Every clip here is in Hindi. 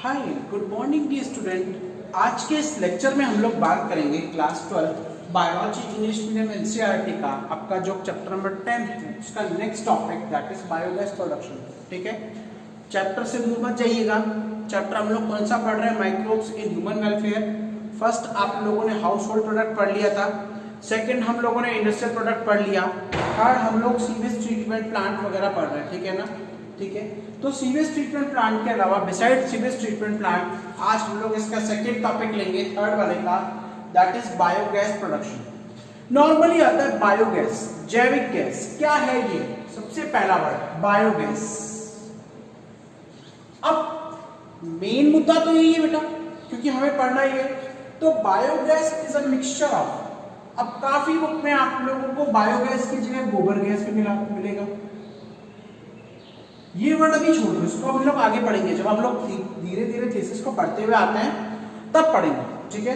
हाय गुड मॉर्निंग डियर स्टूडेंट। आज के इस लेक्चर में हम लोग बात करेंगे class 12 biology English medium NCERT का आपका जो चैप्टर नंबर 10 है उसका next topic that is biogas production. ठीक है, चैप्टर से दूर मत जाइएगा। चैप्टर हम लोग कौन सा पढ़ रहे हैं? Microbes in human welfare. First आप लोगों ने हाउस होल्ड प्रोडक्ट पढ़ लिया था, सेकेंड हम लोगों ने इंडस्ट्रियल प्रोडक्ट पढ़ लिया, थर्ड हम लोग सीवेज ट्रीटमेंट प्लांट वगैरह पढ़ रहे हैं। ठीक है ना? ठीक है, तो सीवेज ट्रीटमेंट प्लांट के अलावा बिसाइड सीवेज ट्रीटमेंट प्लांट आज हम लोग इसका सेकंड टॉपिक लेंगे, थर्ड वाले का, that is biogas production. Normally आता है बायोगैस, जैविक गैस। क्या है ये? सबसे पहला वर्ड बायोगैस। अब मेन मुद्दा तो यही है बेटा, क्योंकि हमें पढ़ना ही है। तो biogas is a mixture of, अब काफी बुक में आप लोगों को बायोगैस की जगह गोबर गैस भी मिलेगा। ये वर्ड अभी छोड़ दो, इसको हम लोग आगे पढ़ेंगे जब हम लोग धीरे धीरे थीसिस को पढ़ते हुए आते हैं तब पढ़ेंगे। ठीक है,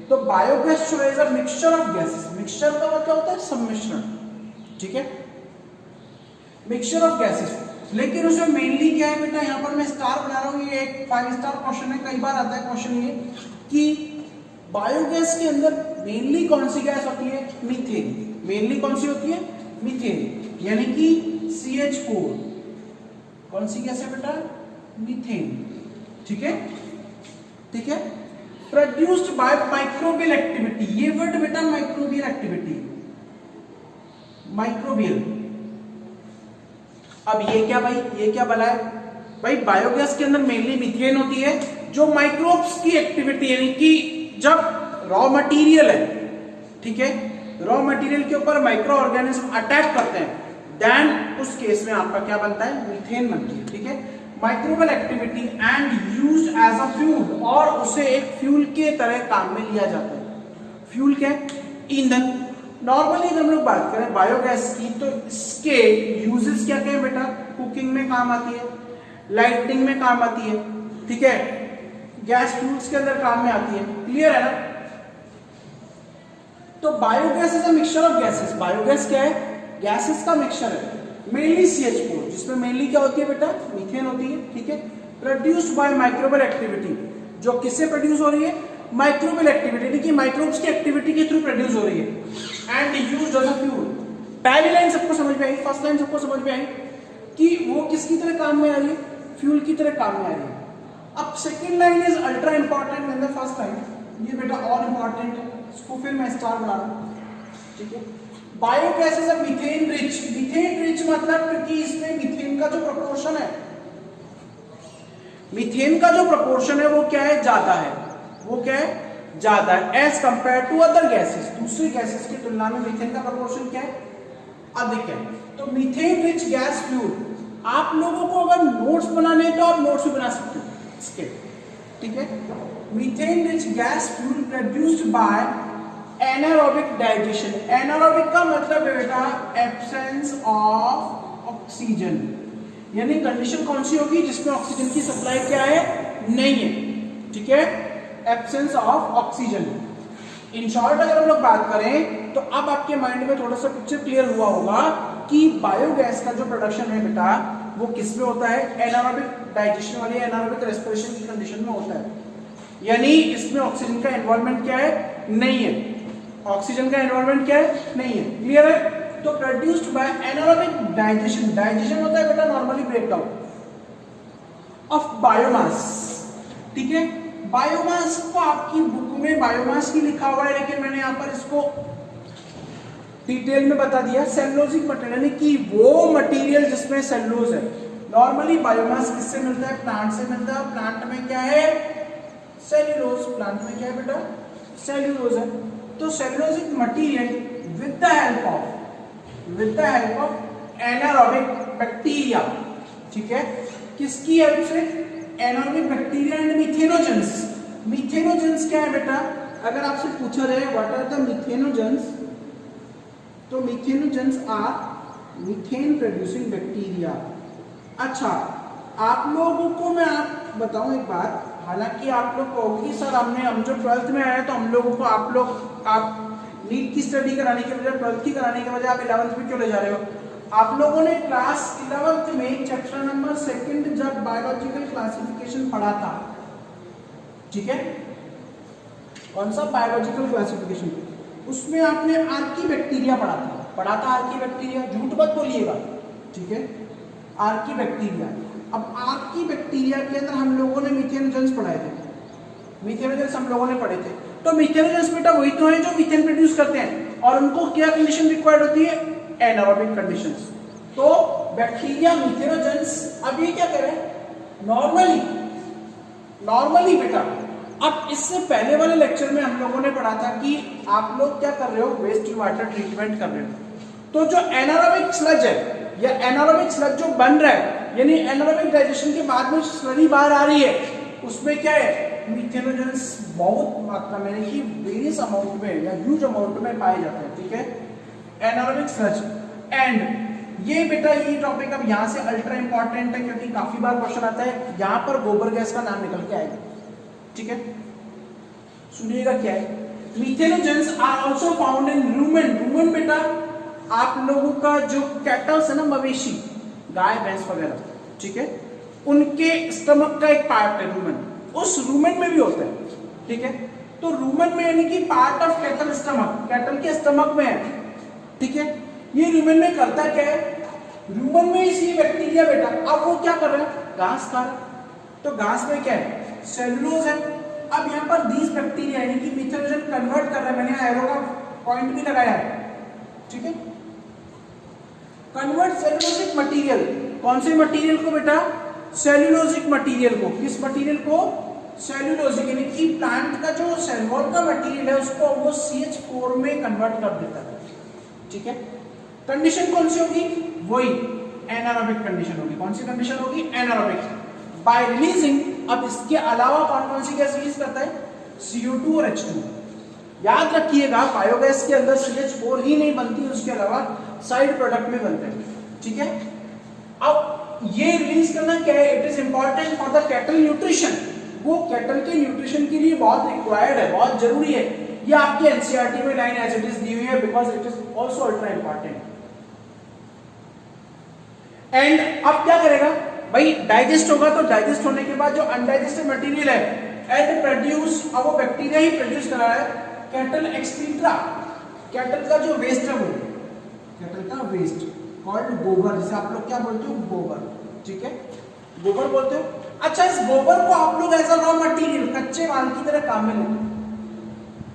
तो बायोगैस जो है मिक्सचर ऑफ गैसेस। मिक्सचर का मतलब होता है सम्मिश्रण। ठीक है, मिक्सचर ऑफ गैसेस। लेकिन उसमें मेनली क्या है बेटा, यहाँ पर मैं स्टार बना रहा हूँ, ये एक 5 स्टार क्वेश्चन है। कई बार आता है क्वेश्चन ये कि बायोगैस के अंदर मेनली कौन सी गैस होती है? मीथेन। मेनली कौन सी होती है? मीथेन, यानी कि CH4। कौन सी गैस है बेटा? मीथेन। ठीक है, ठीक है। Produced by microbial activity. ये वर्ड बेटा माइक्रोबियल एक्टिविटी, माइक्रोबियल। अब ये क्या भाई, ये क्या बना है भाई? बायोगैस के अंदर मेनली मीथेन होती है जो माइक्रोब्स की एक्टिविटी, यानी कि जब रॉ मटेरियल है, ठीक है, रॉ मटेरियल के ऊपर माइक्रो ऑर्गेनिज्म अटैक करते हैं, देन उस केस में आपका क्या बनता है? मीथेन बनती है। ठीक है, microbial activity and used as a fuel, और उसे एक फ्यूल के तरह काम में लिया जाता है। फ्यूल क्या है? ईंधन। नॉर्मली अगर हम लोग बात करें बायोगैस की तो इसके यूजेस क्या क्या है बेटा? कुकिंग में काम आती है, लाइटिंग में काम आती है, ठीक है, गैस फ्यूल्स के अंदर काम में आती है। क्लियर है ना? तो biogas is a mixture of gases. Biogas क्या है? गैसेस का मिक्सचर है। मेनली CH4, जिसमें मेनली क्या होती है बेटा? मीथेन होती है। ठीक है, प्रोड्यूस्ड बाय माइक्रोबियल एक्टिविटी, जो किससे प्रोड्यूस हो रही है? माइक्रोबियल एक्टिविटी, यानी कि माइक्रोब्स की एक्टिविटी के थ्रू प्रोड्यूस हो रही है। And used as a fuel. पहली लाइन सबको समझ में आई, फर्स्ट लाइन सबको समझ में आई कि वो किसकी तरह काम में आ रही है? फ्यूल की तरह काम में आ रही है। अब second line is ultra important in the first line. ये बेटा और इंपॉर्टेंट है, इसको फिर मैं स्टार बना रहा हूं। ठीक है, biogas is a methane rich. Methane rich मतलब क्योंकि इसमें मीथेन का जो प्रोपोर्शन है, मीथेन का जो प्रोपोर्शन है वो क्या है? ज्यादा है। वो क्या है? ज्यादा है as compare to other gases. दूसरी गैसेस की तुलना में मीथेन का प्रोपोर्शन क्या है? अधिक है। तो मीथेन रिच गैस फ्यूल, आप लोगों को अगर नोट्स बनाने हैं तो आप नोट्स भी बना सकते हो इसके। ठीक है, methane rich gas fuel produced by anaerobic digestion. Anaerobic का मतलब है बेटा एब्सेंस ऑफ ऑक्सीजन, यानी कंडीशन कौन सी होगी? जिसमें ऑक्सीजन की सप्लाई क्या है? नहीं है। ठीक है, absence of oxygen. In short अगर हम लोग बात करें तो अब आपके माइंड में थोड़ा सा पिक्चर क्लियर हुआ होगा कि बायोगैस का जो प्रोडक्शन है बेटा वो किस में होता है? एनारोबिक डाइजेशन वाली, एनारोबिक रेस्पिरेशन की कंडीशन में होता है, यानी इसमें ऑक्सीजन का इन्वॉल्वमेंट क्या है? नहीं है। ऑक्सीजन का इन्वॉल्वमेंट क्या है? नहीं है। क्लियर है? तो produced by anaerobic digestion. Digestion होता है बेटा नॉर्मली ब्रेकडाउन ऑफ बायोमास। ठीक है, बायोमास को आपकी बुक में बायोमास की लिखा हुआ है, लेकिन मैंने यहां पर इसको डिटेल में बता दिया। सेलुलोजिक मटेरियल, यानी कि वो मटेरियल जिसमें सेलुलोज है। नॉर्मली बायोमास किससे मिलता है? प्लांट से मिलता है। प्लांट में क्या है? सेल्यूलोज। प्लांट में क्या है बेटा? सेल्यूलोज है। तो cellulosic material with the help of anaerobic bacteria. ठीक है, किसकी हेल्प से? Anaerobic bacteria and methanogens. Methanogens क्या है बेटा? अगर आपसे पूछा जाए व्हाट आर द मीथेनोजेंस, तो methanogens are methane producing bacteria. अच्छा, आप लोगों को मैं आप बताऊं एक बात, हालांकि आप लोग कहोगे सर हम जो 12th में आए तो हम लोगों को आप नीट की स्टडी कराने के बजाय 12th की कराने के बजाय आप 11th में क्यों ले जा रहे हो? आप लोगों ने क्लास 11th में चैप्टर नंबर 2 जब बायोलॉजिकल क्लासिफिकेशन पढ़ा था ठीक है, कौन सा बायोलॉजिकल क्लासिफिकेशन, उसमें आपने आर्की बैक्टीरिया पढ़ा था आर्की बैक्टीरिया, झूठ मत बोलिएगा, ठीक है, आर्की बैक्टीरिया। अब आर्की बैक्टीरिया के अंदर हम लोगों ने मीथेनोजेंस पढ़ाए थे, मीथेनोजेंस हम लोगों ने पढ़े थे। तो मीथेनोजेंस बेटा वही तो है जो मीथेन प्रोड्यूस करते हैं, और उनको क्या कंडीशन रिक्वायर्ड होती है, एनारोबिक कंडीशंस। तो बैक्टीरिया मीथेनोजेंस, अब ये क्या कर रहे हैं, नॉर्मली बेटा। अब इससे पहले वाले लेक्चर में हम लोगों ने पढ़ा था कि आप लोग क्या कर रहे हो, वेस्ट वाटर ट्रीटमेंट कर रहे हो। तो जो एनारोबिक स्लज है या एनारोबिक स्लज जो बन रहा है, यानी एनारोबिक डाइजेशन के बाद में स्लरी बाहर आ रही है, उसमें क्या है, मीथेनोजेंस बहुत मात्रा में, यानी कि वेरियस अमाउंट में या ह्यूज अमाउंट में पाए जाते हैं, ठीक है, एनारोबिक स्लज। एंड ये बेटा ये टॉपिक अब यहाँ से अल्ट्रा इंपॉर्टेंट है, क्योंकि काफी बार क्वेश्चन आता है, यहाँ पर गोबर गैस का नाम निकल के आएगा, ठीक है। सुनिएगा क्या है, methanogens are also found in rumen. Rumen बेटा आप लोगों का जो कैटल्स है ना, मवेशी, गाय भैंस वगैरह, ठीक है, उनके स्टमक का एक पार्ट है रूमेन, उस रूमेन में भी होता है, ठीक है। तो रूमेन में यानी कि part of cattle stomach, cattle के स्टमक में है, ठीक है। ये रूमेन में करता क्या है, रूमेन में इसी बैक्टीरिया बेटा, अब वो क्या कर रहा है, घास खा रहा है। तो घास में क्या है, सेलुलोज है। अब यहाँ पर दीज बैक्टीरिया यानी कि मीथेनोजेन कन्वर्ट कर रहा है, मैंने एरो का पॉइंट भी लगाया है, ठीक है, कन्वर्ट सेलुलोजिक मटेरियल, कौन से मटेरियल को बेटा, सेल्यूलोजिक मटेरियल को, किस मटेरियल को, सेल्यूलोजिक, यानी कि प्लांट का जो सेल वॉल का मटेरियल है उसको वो CH4 में कन्वर्ट कर देता है, ठीक है। कंडीशन कौन सी होगी, वही एनारोबिक कंडीशन होगी। कौन सी कंडीशन होगी, एनारोबिक। बाय रिलीजिंग, अब इसके अलावा कौन कौन सी गैस रिलीज करता है, CO2 और H2। याद रखिएगा बायोगैस के अंदर CH4 ही नहीं बनती, उसके अलावा साइड प्रोडक्ट में बनते हैं, ठीक है। अब ये रिलीज करना क्या है, it is important for the cattle nutrition, वो कैटल के न्यूट्रिशन के लिए बहुत रिक्वायर्ड है, बहुत जरूरी है। ये आपके एनसीईआरटी में लाइन एज इट इज दी हुई है, because it is also ultra important. And अब क्या करेगा भाई, डाइजेस्ट होगा, तो डाइजेस्ट होने के बाद जो अनडाइजेस्टेड मटेरियल है एंड प्रोड्यूस, अब वो बैक्टीरिया ही प्रोड्यूस कर रहा है कैटल एक्सक्रीटा, कैटल का जो वेस्ट है वो, कैटल का वेस्ट कॉल्ड गोबर, जिसे आप लोग क्या बोलते हो, गोबर, ठीक है, गोबर बोलते हो। अच्छा, इस गोबर को आप लोग एज अ रॉ मटेरियल, कच्चे माल की तरह काम में लेते हैं,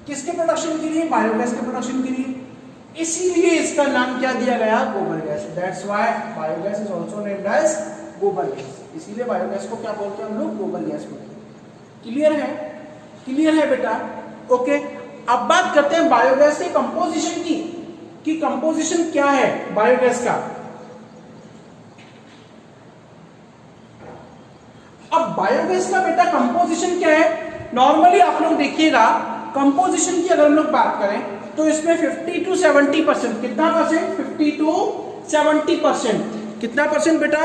किसके प्रोडक्शन के लिए, बायोगैस के प्रोडक्शन के लिए, इसीलिए इसका नाम क्या दिया गया, गोबर gas. That's why biogas is also named as gobar gas, इसीलिए बायोगैस को क्या बोलते हैं हम लोग, गोबर गैस बोलते हैं। क्लियर है, क्लियर है बेटा, ओके। अब बात करते हैं बायोगैस के कंपोजिशन की, कि कंपोजिशन क्या है बायोगैस का। अब बायोगैस का बेटा कंपोजिशन क्या है, नॉर्मली आप लोग देखिएगा कंपोजिशन की अगर हम लोग बात करें तो इसमें 50 to 70%, कितना परसेंट, 50 to 70%, कितना परसेंट बेटा,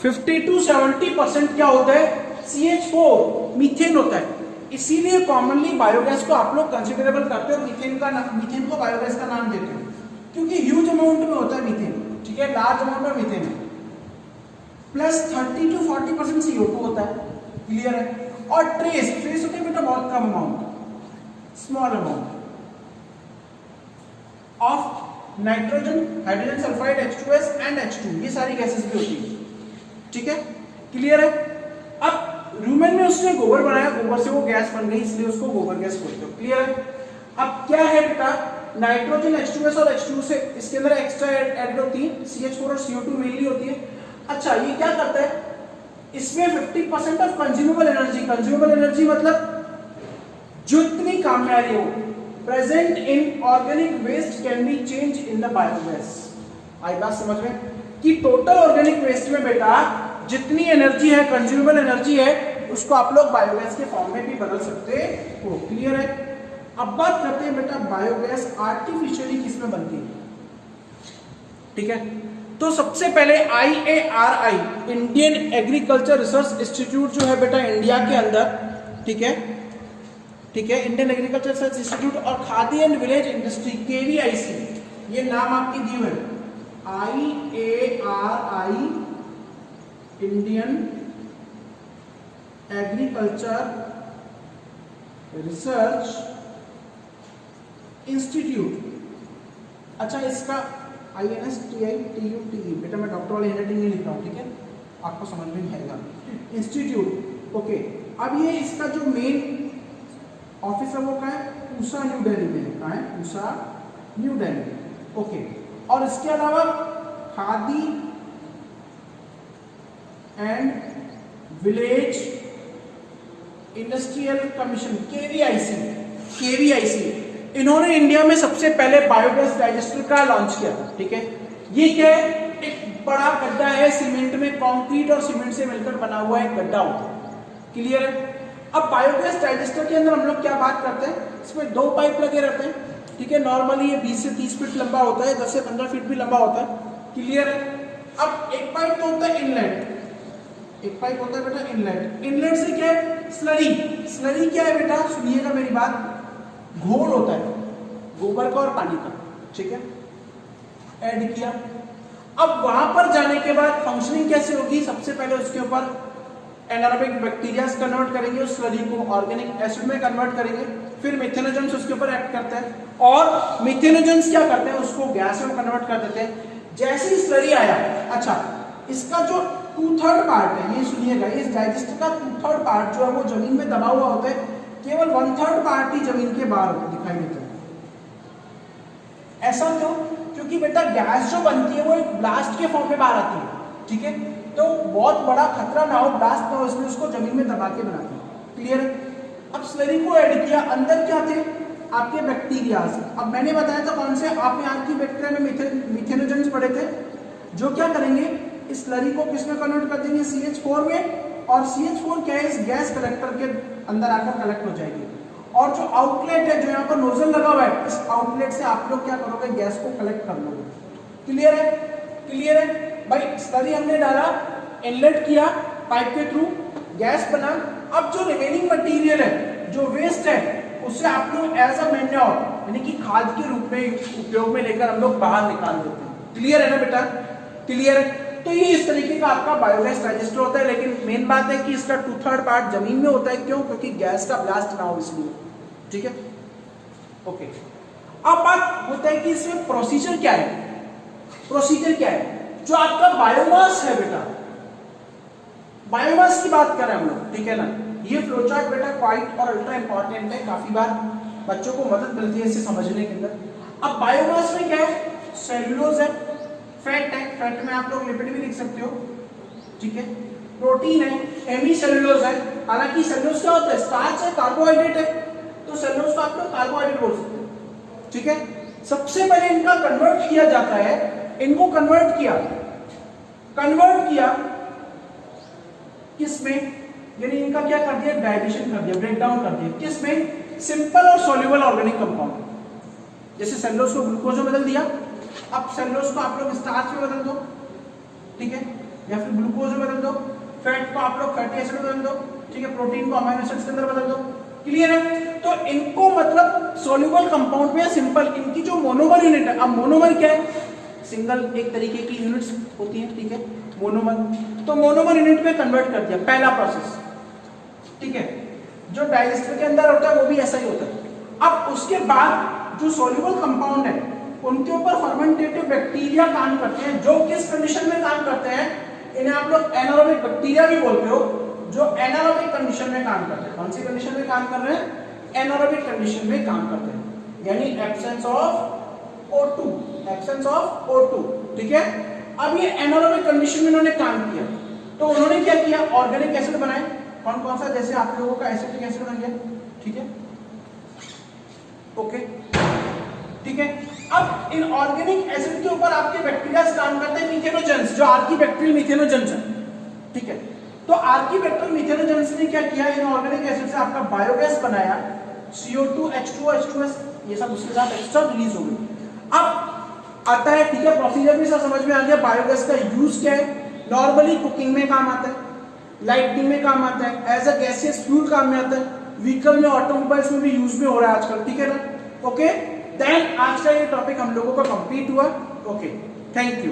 50 to 70% क्या होता है, CH4 मीथेन होता है। इसीलिए कॉमनली बायोगैस को आप लोग कंसिडरेबल करते हो, मीथेन को बायोगैस का नाम देते हो, क्योंकि ह्यूज अमाउंट में होता है मीथेन, ठीक है, लार्ज अमाउंट में मीथेन है, प्लस 30 to 40% CO2 होता है, क्लियर है। और ट्रेस होते हैं बेटा बहुत कम amount, small amount of nitrogen, hydrogen sulphide, H2S and H2, ये सारी गैसेस भी होती है, ठीक है, क्लियर है। अब रूमेन में उसने गोबर बनाया, गोबर से वो गैस बन गई, इसलिए उसको गोबर गैस बोलते हो, क्लियर है। अब क्या है बेटा, नाइट्रोजन, H2S और H2 से इसके अंदर एक्स्ट्रा एड होती है, CH4 और CO2 मेनली होती है। अच्छा, ये क्या करता है, इसमें 50% of consumable energy, consumable energy मतलब जो इतनी काम में आ रही हो, present in organic waste can be change in the biogas. आई बात समझ में, कि टोटल ऑर्गेनिक वेस्ट में बेटा जितनी एनर्जी है, कंज्यूमेबल एनर्जी है, उसको आप लोग बायोगैस के फॉर्म में भी बदल सकते हो, क्लियर है। अब बात करते हैं बेटा बायोगैस आर्टिफिशियली किसमें बनती है, ठीक है। तो सबसे पहले IARI, Indian agriculture research institute जो है बेटा इंडिया के अंदर, ठीक है, ठीक है, इंडियन एग्रीकल्चर रिसर्च इंस्टीट्यूट और khadi and village industry, KVIC, ये नाम आपकी दी हुई है, IARI, Indian agriculture research institute, अच्छा इसका INSTITUTE, बेटा मैं डॉक्टर वाली हैंडराइटिंग नहीं लिख रहा हूँ, ठीक है, आपको समझ में नहीं आएगा, इंस्टीट्यूट। ओके, अब ये इसका जो मेन ऑफिस है वो कहाँ है, पूसा न्यू दिल्ली में, कहाँ है, पूसा न्यू दिल्ली। ओके, और इसके अलावा khadi and village industrial commission, KVIC, इन्होंने इंडिया में सबसे पहले बायोगैस डाइजेस्टर का लॉन्च किया था, ठीक है। ये क्या है, एक बड़ा गड्ढा है सीमेंट में, कंक्रीट और सीमेंट से मिलकर बना हुआ एक गड्ढा होता है, क्लियर है। अब बायोगैस डाइजेस्टर के अंदर हम लोग क्या बात करते हैं, इसमें 2 पाइप लगे रहते हैं, ठीक है। नॉर्मली ये 20 से 30 फीट लंबा होता है, 10 से 15 फीट भी लंबा होता है, क्लियर है। अब एक पाइप तो होता है इनलेट, एक पाइप होता है बेटा इनलेट, इनलेट से क्या है, स्लरी क्या है बेटा, सुनिएगा मेरी बात, घोल होता है गोबर का और पानी का, ठीक है, ऐड किया। अब वहां पर जाने के बाद फंक्शनिंग कैसे होगी, सबसे पहले उसके ऊपर एनारोबिक बैक्टीरिया कन्वर्ट करेंगे उस स्लरी को, ऑर्गेनिक एसिड में कन्वर्ट करेंगे, फिर मिथेनोजेंस उसके ऊपर एक्ट करते हैं, और मिथेनोजेंस क्या करते हैं, उसको गैस में कन्वर्ट कर देते हैं। जैसे ही स्लरी आया, अच्छा इसका जो 2/3 पार्ट है, ये सुनिएगा, इस डाइजेस्टर का 2/3 पार्ट जो है वो जमीन में दबा हुआ होता है, केवल 1/3 पार्ट ही जमीन के बाहर दिखाई देता है। ऐसा क्यों, क्योंकि बेटा गैस जो बनती है वो एक ब्लास्ट के फॉर्म में बाहर आती है, ठीक है, तो बहुत बड़ा खतरा ना हो, ब्लास्ट ना हो, इसलिए उसको जमीन में दबा के बनाते हैं, क्लियर है। अब स्लरी को ऐड किया, अंदर क्या थे, आपके बैक्टीरिया। अब मैंने बताया था कौन से, आपने आर्की बैक्टीरिया में मिथेनोजेंस पढ़े थे, जो क्या करेंगे, इस स्लरी को किसमें कन्वर्ट कर देंगे, CH4 में, और CH4 क्या है, इस गैस कलेक्टर के अंदर आकर कलेक्ट हो जाएगी, और जो आउटलेट है, जो यहाँ पर नोजल लगा हुआ है, इस आउटलेट से आप लोग क्या करोगे, गैस को कलेक्ट कर लोगे, क्लियर है, क्लियर है भाई। स्लरी हमने डाला, इनलेट किया पाइप के थ्रू, गैस बना। अब जो रिमेनिंग मटेरियल है, जो वेस्ट है, उसे आप लोग एज अ मैन्योर, यानी कि खाद के रूप में उपयोग में लेकर हम लोग बाहर निकाल देते हैं, क्लियर है ना बेटा, क्लियर है। तो ये इस तरीके का आपका बायोगैस डाइजेस्टर होता है, लेकिन मेन बात है कि इसका 2/3 पार्ट जमीन में होता है, क्यों, क्योंकि गैस का ब्लास्ट ना हो इसलिए, ठीक है। ओके, अब बात होता है कि इसमें प्रोसीजर क्या है, प्रोसीजर क्या है, जो आपका बायोमास है बेटा, बायोमास की बात करें हम लोग, ठीक है ना। ये फ्लोचार्ट बेटा क्वाइट और अल्ट्रा इंपॉर्टेंट है, काफी बार बच्चों को मदद मिलती है इसे समझने के अंदर। अब बायोमास में क्या है, सेल्यूलोज है, फैट है, फैट में आप लोग लिपिड भी लिख सकते हो, ठीक है, प्रोटीन है, हेमीसेल्यूलोज है। हालांकि सेल्यूलोज क्या होता है, स्टार्च है, कार्बोहाइड्रेट है, तो सेल्यूलोज को आप लोग कार्बोहाइड्रेट बोल सकते हो, ठीक है। सबसे पहले इनका कन्वर्ट किया जाता है, इनको कन्वर्ट किया किसमें, यानी इनका क्या कर दिया, डाइजेशन कर दिया, ब्रेक डाउन कर दिया, किसमें, सिंपल और सॉल्युबल ऑर्गेनिक कंपाउंड। जैसे सेल्यूलोज को ग्लूकोज में बदल दिया, अब सेल्यूलोज को आप लोग स्टार्च में बदल दो, ठीक है, या फिर ग्लूकोज में बदल दो, फैट को आप लोग फैटी एसिड में बदल दो, ठीक है, प्रोटीन को अमीनो एसिड्स के अंदर बदल दो, क्लियर है। तो इनको मतलब सॉल्युबल कंपाउंड में सिंपल, इनकी जो मोनोमर यूनिट है, अब मोनोमर क्या है, सिंगल एक तरीके की यूनिट्स होती है, ठीक है, मोनोमर, तो मोनोमर यूनिट में कन्वर्ट कर दिया, पहला प्रोसेस, ठीक है। जो डाइजेस्टर के अंदर होता है वो भी ऐसा ही होता है। अब उसके बाद जो सॉल्युबल कंपाउंड है, उनके ऊपर फर्मेंटेटिव बैक्टीरिया काम करते हैं, जो किस कंडीशन में काम करते हैं, इन्हें आप लोग एनारोबिक बैक्टीरिया भी बोलते हो, जो एनारोबिक कंडीशन में काम करते हैं। कौन सी कंडीशन में काम कर रहे हैं, एनारोबिक कंडीशन में काम करते हैं, यानी absence of O2, absence of O2, ठीक है। अब ये एनारोबिक कंडीशन में इन्होंने काम किया, तो उन्होंने क्या किया, ऑर्गेनिक एसिड बनाए, कौन कौन सा, जैसे आप लोगों का एसिटिक एसिड बन गया, ठीक है, ओके, ठीक है। अब इन ऑर्गेनिक एसिड के ऊपर आपके बैक्टीरिया काम करते हैं मिथेनोजेंस, जो आर्कीबैक्टीरियल मिथेनोजेंस है, ठीक है। तो आर्कीबैक्टीरियल मिथेनोजेंस ने क्या किया, इन ऑर्गेनिक एसिड से आपका बायोगैस बनाया, CO2 H2O H2S, ये सब उसके साथ एक्स्ट्रा रिलीज हो गई। अब आता है, ठीक है, प्रोसीजर भी सब समझ में आ गया। बायोगैस का यूज क्या है, नॉर्मली कुकिंग में काम आता है, लाइटनिंग में काम आता है, एज अ गैसियस फ्यूल काम में आता है, व्हीकल में, ऑटोमोबाइल्स में भी यूज में हो रहा है आजकल, ठीक है ना। ओके, देन आज का ये टॉपिक हम लोगों का कंप्लीट हुआ। Okay, thank you.